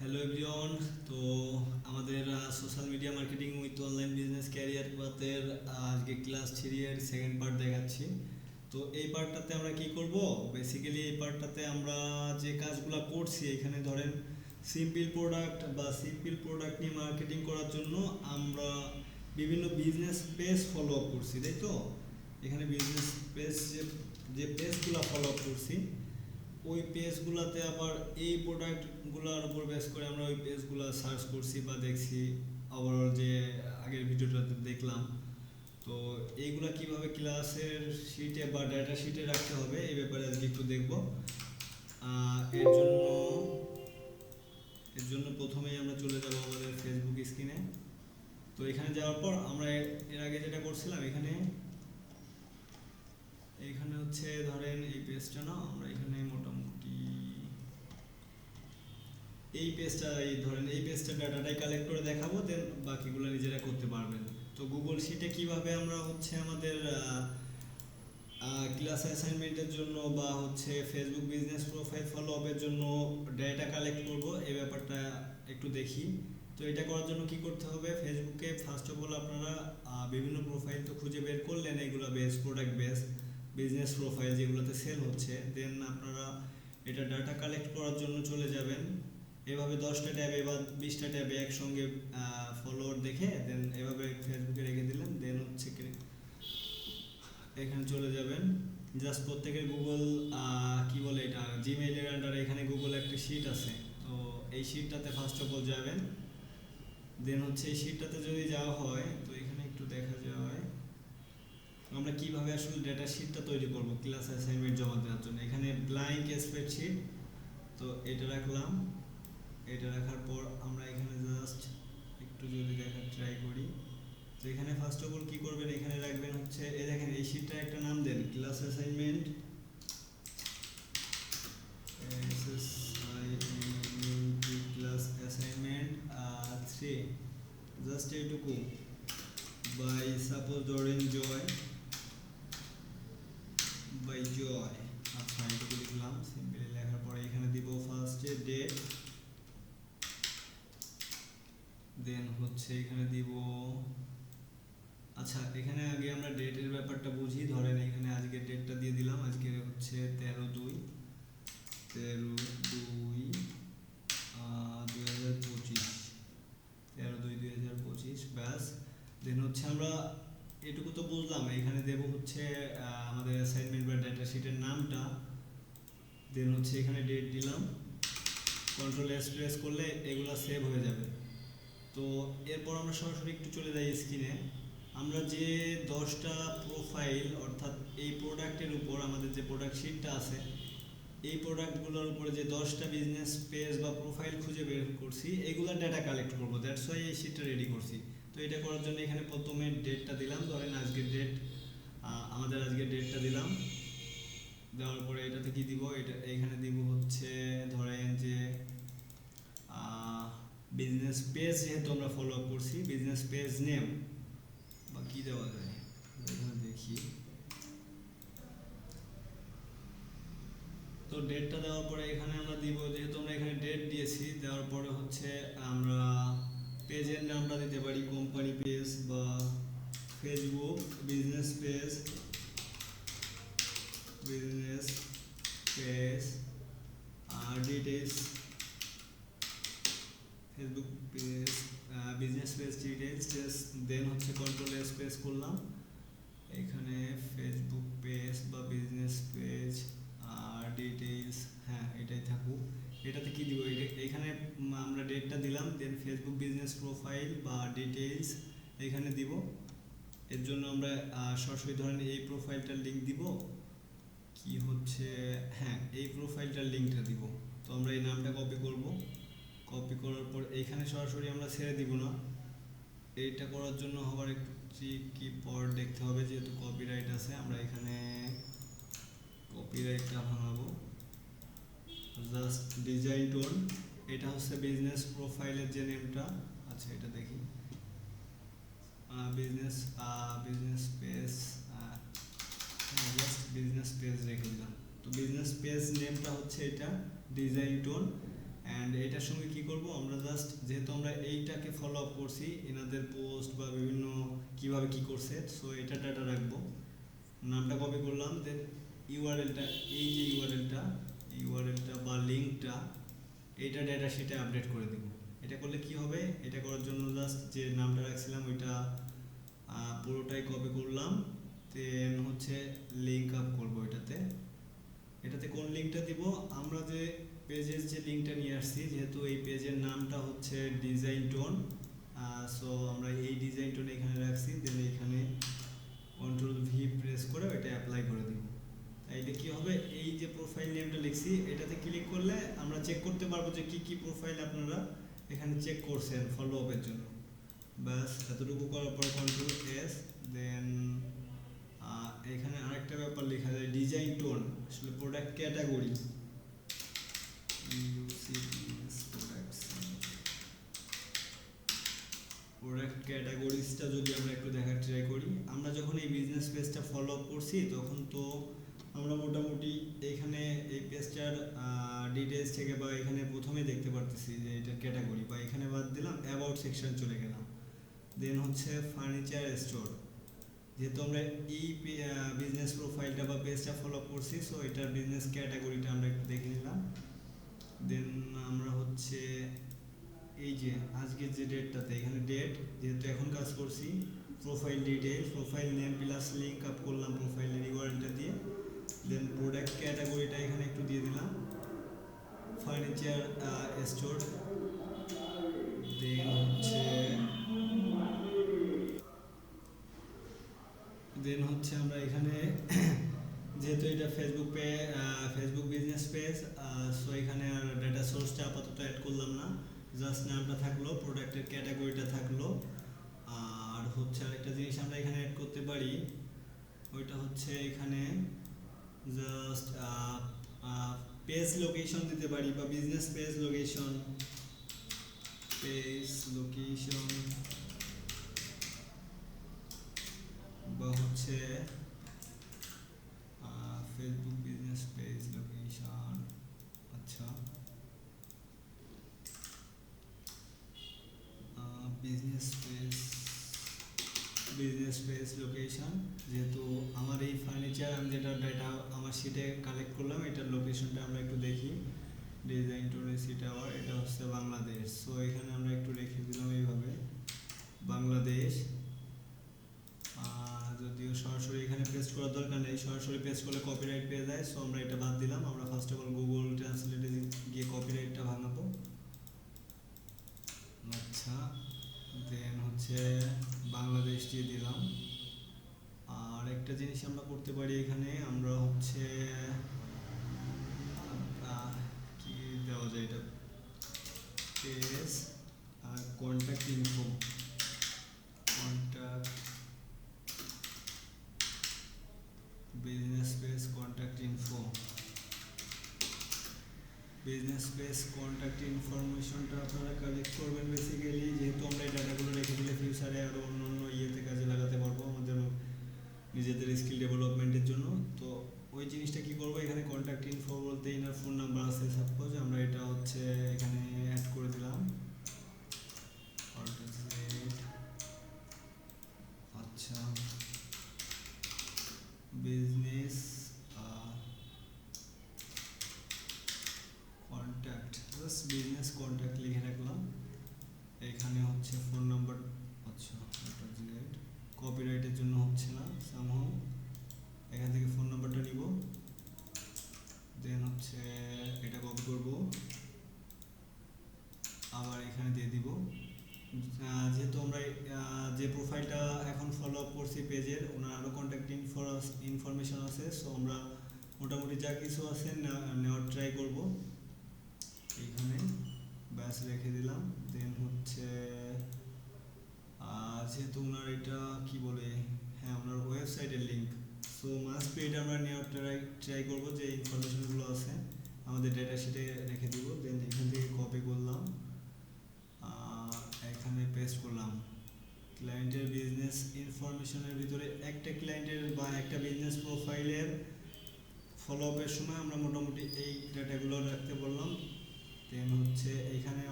Hello everyone. তো আমাদের social media marketing with online business career পাতের আজকে ক্লাস 3 এর সেকেন্ড পার্ট দেখাচ্ছি। তো এই পার্টটাতে আমরা কি করব? বেসিক্যালি এই পার্টটাতে আমরা যে কাজগুলো করছি, এখানে ধরেন সিম্পল প্রোডাক্ট নিয়ে মার্কেটিং করার জন্য আমরা বিভিন্ন বিজনেস পেজ ফলো আপ করছি, তাই তো? এখানে বিজনেস পেজ যে পেজগুলো ফলো আপ করছি, ওই পেজগুলোতে আবার এই প্রোডাক্টগুলোর উপর বেস করে আমরা ওই পেজগুলো সার্চ করছি বা দেখছি। ওভারঅল যে আগের ভিডিওটাতে দেখলাম, তো এইগুলা কিভাবে ক্লাসের শিটে বা ডাটা শিটে রাখতে হবে এই ব্যাপারে আজকে একটু দেখব। আহ, এর জন্য এর জন্য প্রথমেই আমরা চলে যাব আমাদের ফেসবুক স্ক্রিনে। তো এখানে যাওয়ার পর আমরা এর আগে যেটা করছিলাম, এখানে এইখানে হচ্ছে ধরেন এই পেজটা না, আমরা এখানে মোটামুটি এই পেজটা ডাটাটাই কালেক্ট করে দেখাবো, দেন বাকিগুলো নিজেরা করতে পারবেন। তো গুগল শিটে কিভাবে আমরা হচ্ছে আমাদের ক্লাস অ্যাসাইনমেন্টের জন্য বা হচ্ছে ফেসবুক বিজনেস প্রোফাইল ফলো আপের জন্য ডেটা কালেক্ট করব, এই ব্যাপারটা একটু দেখি। তো এটা করার জন্য কি করতে হবে? ফেসবুকে ফার্স্ট অফ অল আপনারা বিভিন্ন প্রোফাইল তো খুঁজে বের করলেন, এগুলো base product base business profile যেগুলোতে সেল হচ্ছে। দেন আপনারা এটা ডাটা কালেক্ট করার জন্য চলে যাবেন এভাবে 10টা ট্যাবে বা 20টা ট্যাবে একসঙ্গে ফলোয়ার দেখে, দেন এভাবে ফেসবুকে রেখে দিলেন। দেন হচ্ছে এখানে চলে যাবেন, জাস্ট প্রত্যেকের গুগল কি বলে এটা জিমেইলের আন্ডারে এখানে গুগল একটা শিট আছে। তো এই শিটটাতে ফার্স্ট অফ অল যাবেন। দেন হচ্ছে এই শিটটাতে যদি যাওয়া হয়, তো এখানে একটু দেখা যায় আমরা কিভাবে আসলে ডেটা শিটটা তৈরি করব ক্লাস অ্যাসাইনমেন্ট জমা দেওয়ার জন্য। এখানে ব্ল্যাঙ্ক স্প্রেডশিট, তো এটা রাখলাম। এটা রাখার পর আমরা এখানে জাস্ট একটু যদি দেখার ট্রাই করি, তো এখানে ফার্স্ট অফ অল কি করবেন, এখানে রাখবেন হচ্ছে এই দেখেন এই শিটটা একটা নাম দেন class assignment class assignment 3, just এইটুকু বাই সাপোজ ধরেন জয়। আচ্ছা, এইটুকু লিখলাম। সিম্পলি লেখার পরে এখানে দিব ফার্স্টে ডেট, দেন হচ্ছে এখানে দিব, আচ্ছা এখানে আগে আমরা ডেটের ব্যাপারটা বুঝি। ধরেন এখানে আজকের ডেটটা দিয়ে দিলাম, আজকে হচ্ছে 13/2, 13/2 2025, 13/2 2025, ব্যাস। দেন হচ্ছে আমরা এটুকু তো বুঝলাম। এখানে দেব হচ্ছে আমাদের অ্যাসাইনমেন্ট বা ডেটা শিটের নামটা। দেন হচ্ছে এখানে ডেট দিলাম, কন্ট্রোল এস প্রেস করলে এগুলো সেভ হয়ে যাবে। তো এরপর আমরা সরাসরি একটু চলে যাই স্ক্রিনে। আমরা যে 10টা প্রোফাইল অর্থাৎ এই প্রোডাক্টের উপর আমাদের যে প্রোডাক্ট শিটটা আছে, এই প্রোডাক্টগুলোর উপরে যে 10টা বিজনেস পেজ বা প্রোফাইল খুঁজে বের করছি, এগুলোর ডেটা কালেক্ট করবো। দ্যাটস ওয়াই এই শিটটা রেডি করছি। তো এটা করার জন্য এখানে প্রথমে ডেটটা দিলাম, ধরেন আজকের ডেট, আমাদের আজকের ডেটটা দিলাম। দেওয়ার পরে এটাতে কি দিব, এটা এখানে দিব হচ্ছে ধরেন যে বিজনেস পেজ, যেহেতু আমরা ফলো আপ করছি বিজনেস পেজ নেম বা কি দেওয়া যায় এখানে দেখি। তো ডেটটা দেওয়ার পরে এখানে আমরা দিব, যেহেতু আমরা এখানে ডেট দিয়েছি, দেওয়ার পরে হচ্ছে আমরা পেজের নামটা দিতে পারি কোম্পানি পেজ বা ফেসবুক বিজনেস পেজ আর details, Facebook page business page details. Then হচ্ছে কন্ট্রোল স্পেস করলাম, এখানে ফেসবুক পেজ বা বিজনেস পেজ আর ডিটেলস, হ্যাঁ এটাই থাকুক। এটাতে কি দিব, এখানে আমরা ডেটটা দিলাম। দেন ফেসবুক বিজনেস প্রোফাইল বা ডিটেলস এখানে দিব। এর জন্য আমরা সরাসরি ধরেন এই প্রোফাইলটার লিঙ্ক দিব, কি হচ্ছে, হ্যাঁ এই প্রোফাইলটার লিঙ্কটা দিব। তো আমরা এই নামটা কপি করব, কপি করার পর এইখানে সরাসরি আমরা ছেড়ে দিব না। এইটা করার জন্য আবার একটু কি পর দেখতে হবে, যেহেতু কপিরাইট আছে। আমরা এখানে কপিরাইটটা ভাঙাবো, জাস্ট ডিজাইন টোন, এটা হচ্ছে বিজনেস প্রোফাইলের যে নেমটা। আচ্ছা এটা দেখি, business business page, just business page রেখে দিলাম। তো বিজনেস পেজ নেমটা হচ্ছে এটা ডিজাইন টোন, অ্যান্ড এটার সঙ্গে কি করব আমরা জাস্ট যেহেতু আমরা এইটাকে ফলো আপ করছি এনাদের পোস্ট বা বিভিন্ন কিভাবে কি করছে, সো এটা ডাটা রাখবো, নামটা কপি করলাম, দেন ইউআরএলটা, এই যে ইউআরএলটা বা লিঙ্কটা এইটা ডেটা শিটে আপডেট করে দেব। এটা করলে কি হবে, এটা করার জন্য জাস্ট যে নামটা রাখছিলাম ওইটা পুরোটাই কপি করলাম, দেন হচ্ছে লিঙ্ক আপ করবো এটাতে কোন লিঙ্কটা দিব, আমরা যে পেজের যে লিঙ্কটা নিয়ে আসছি, যেহেতু এই পেজের নামটা হচ্ছে ডিজাইন টোন, সো আমরা এই ডিজাইন টোন এখানে রাখছি, দেন এখানে কন্ট্রোল ভি প্রেস করে ওইটা অ্যাপ্লাই করে দিব। তাইলে কি হবে, এই যে প্রোফাইল নেমটা লিখছি এটাতে ক্লিক করলে আমরা চেক করতে পারবো যে কি কি প্রোফাইল আপনারা এখানে চেক করছেন ফলো আপের জন্য। ব্যাস এতটুকু করার পর কন্ট্রোল এস, দেন এখানে আরেকটা ব্যাপার লেখা যায় ডিজাইন টোন, আসলে প্রোডাক্ট ক্যাটাগরি, প্রোডাক্ট ক্যাটাগরিজটা যদি আমরা একটু দেখার ট্রাই করি, আমরা যখন এই বিজনেস পেজটা ফলো আপ করছি তখন তো আমরা মোটামুটি এখানে এই পেজটার ডিটেলস থেকে বা এখানে প্রথমে দেখতে পারতেছি যে এটা ক্যাটাগরি, বা এখানে বাদ দিলাম অ্যাবাউট সেকশন চলে গেলাম, দেন হচ্ছে ফার্নিচার স্টোর, যেহেতু আমরা এই বিজনেস প্রোফাইলটা বা পেজটা ফলো আপ করছি, সো এটার বিজনেস ক্যাটাগরিটা আমরা একটু দেখে নিলাম, দেন আমরা হচ্ছে এই যে আজকের যে ডেটটাতে এখানে ডেট, যেহেতু এখন কাজ করছি, profile detail, profile name plus link up করলাম প্রোফাইলের ইউআরএলটা দিয়ে, দেন প্রোডাক্ট ক্যাটাগরিটা এখানে একটু দিয়ে দিলাম ফার্নিচার স্টোর, দেন হচ্ছে আমরা এখানে যেহেতু এটা ফেসবুক বিজনেস পেজ, সো এখানে আর ডেটা সোর্সটা আপাতত অ্যাড করলাম না, জাস্ট নামটা থাকলো, প্রোডাক্টের ক্যাটাগরিটা থাকলো, আর হচ্ছে আরেকটা জিনিস আমরা এখানে অ্যাড করতে পারি, ওইটা হচ্ছে এখানে জাস্ট পেজ লোকেশন দিতে পারি, বা বিজনেস পেজ লোকেশন বা হচ্ছে ফেসবুক বিজনেস পেজ লোকেশন, আচ্ছা বিজনেস পেজ লোকেশন, যেহেতু আমার এই ফার্নিচার আমি যেটা ডাটা আমার শিটে কালেক্ট করলাম এটার লোকেশনটা আমরা একটু দেখি, ডিজাইন টু রেসি টাওয়ার, এটা হচ্ছে বাংলাদেশ, সো এখানে আমরা একটু রেখে দিলাম এইভাবে বাংলাদেশ, যদিও সরাসরি এখানে পেস্ট করার দরকার নেই, সরাসরি পেস্ট করলে কপিরাইট পেয়ে যায়, সো আমরা এটা বাদ দিলাম, আমরা ফার্স্ট অফ অল গুগল ট্রান্সলেটে গিয়ে কপিরাইটটা ভাঙাবো, আচ্ছা দেন হচ্ছে বাংলাদেশ দিয়ে দিলাম। আর একটা জিনিস আমরা করতে পারি এখানে, আমরা হচ্ছে কি দেওয়া যায়, এটা পেজ আর contact info, business page contact ইনফরমেশনটা আপনারা কালেক্ট করবেন বেসিক্যালি, যেহেতু আমরা এই ডাটাগুলো রেখে দিলে ফিউচারে আরও অন্য অন্য ইয়েতে কাজে লাগাতে পারবো আমাদের নিজেদের স্কিল ডেভেলপমেন্টের জন্য। তো ওই জিনিসটা কি করবো, এখানে কন্ট্যাক্ট ইনফো বলতে ইনার ফোন নাম্বার আছে, সাপোজ আমরা এটা হচ্ছে এখানে অ্যাড করে দিলাম, আচ্ছা business contact, just business contact লিখে রাখলাম, এখানে হচ্ছে ফোন নাম্বার, আচ্ছা কপিরাইটের জন্য হচ্ছে না সামহাউ, এখান থেকে ফোন নাম্বারটা নিব, দেন হচ্ছে এটা কপি করব, আবার এখানে দিয়ে দিব, যেহেতু আমরা যে প্রোফাইলটা এখন ফলো আপ করছি পেজের, ওনার আরও কন্ট্যাক্ট ইনফরমেশন আছে, সো আমরা মোটামুটি যা কিছু আছে নেওয়ার ট্রাই করব, এইখানে ব্যাস রেখে দিলাম, দেন হচ্ছে যেহেতু ওনার এটা কি বলে, হ্যাঁ ওনার ওয়েবসাইটের লিঙ্ক, সো মাস্ট বি এটা আমরা নেওয়ার ট্রাই করবো, যে ইনফরমেশনগুলো আছে আমাদের ডেটা শিটে রেখে দিব, দেন এখান থেকে কপি করলাম, এখানে পেস্ট করলাম, ক্লায়েন্টের বিজনেস ইনফরমেশনের ভিতরে একটা ক্লায়েন্টের বা একটা বিজনেস প্রোফাইলের ফলো আপের সময় আমরা মোটামুটি এই ডাটাগুলো রাখতে বললাম, দেন হচ্ছে এখানে